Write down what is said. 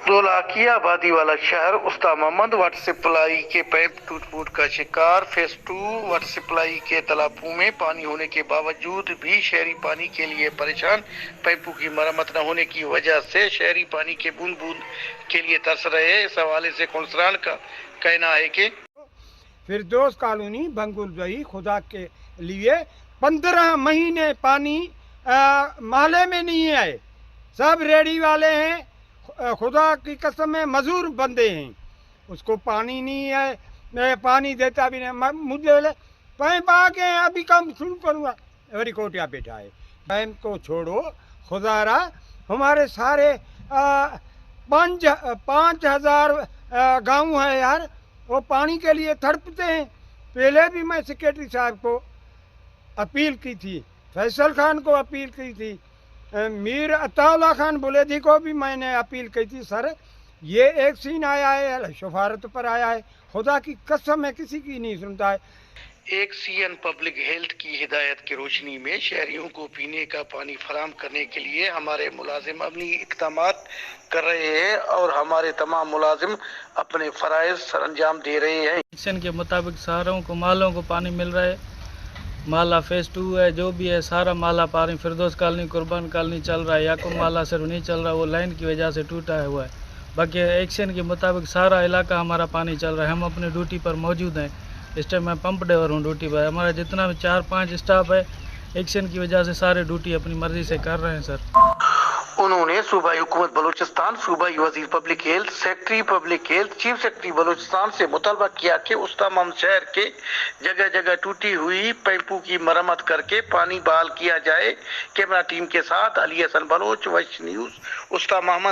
2 लाख की आबादी वाला शहर उस्ता मोहम्मद वाटर सप्लाई के पाइप टूट-फूट का शिकार। फेज 2 वाटर सप्लाई के तालाबों में पानी होने के बावजूद भी शहरी पानी के लिए परेशान। पाइपों की मरम्मत न होने की वजह से शहरी पानी के बूंद-बूंद के लिए तरस रहे हैं। इस हवाले से कौंसलरान का कहना है कि फिरदौस कॉलोनी बंगुलजई खुदा के लिए 15 महीने पानी मोहल्ले में नहीं आए। सब रेडी वाले हैं, खुदा की कसम है, मजदूर बंदे हैं, उसको पानी नहीं है। मैं पानी देता भी नहीं, मुझे पैप आ गए, अभी काम शुरू करूँगा, वरी कोटिया बैठा है। पैप को छोड़ो, खुदारा हमारे सारे 5,000 गाँव है यार, वो पानी के लिए तड़पते हैं। पहले भी मैं सेक्रेटरी साहब को अपील की थी, फैसल खान को अपील की थी, मीर अताउल्ला खान बुलेदी को भी मैंने अपील की थी। सर ये एक सीन आया है, शफारत पर आया है, खुदा की कसम है किसी की नहीं सुनता है। एक सीएन पब्लिक हेल्थ की हिदायत की रोशनी में शहरियों को पीने का पानी फराहम करने के लिए हमारे मुलाजिम अमली इक़दाम कर रहे हैं और हमारे तमाम मुलाजिम अपने फ़राइज़ सर अंजाम दे रहे हैं। एक्शन के मुताबिक शहरों को मालों को पानी मिल रहा है। माला फेज 2 है, जो भी है सारा माला पानी फिरदौस कॉलोनी कुर्बान कॉलोनी चल रहा है। याकूब माला सिर्फ नहीं चल रहा, वो लाइन की वजह से टूटा हुआ है। बाकी एक्शन के मुताबिक सारा इलाका हमारा पानी चल रहा है। हम अपनी ड्यूटी पर मौजूद हैं। इस टाइम मैं पंप ड्राइवर हूँ ड्यूटी पर। हमारा जितना भी 4-5 स्टाफ है, एक्शन की वजह से सारे ड्यूटी अपनी मर्जी से कर रहे हैं सर। उन्होंने सूबाई हुकूमत बलूचिस्तान, सूबाई वजीर public health, secretary public health, chief secretary Balochistan से मुतालबा किया कि उस्ता मोहम्मद शहर के जगह जगह टूटी हुई पाइपों की मरम्मत करके पानी बहाल किया जाए। कैमरा टीम के साथ अली हसन बलोच, वॉइस न्यूज़, उस्ता मोहम्मद।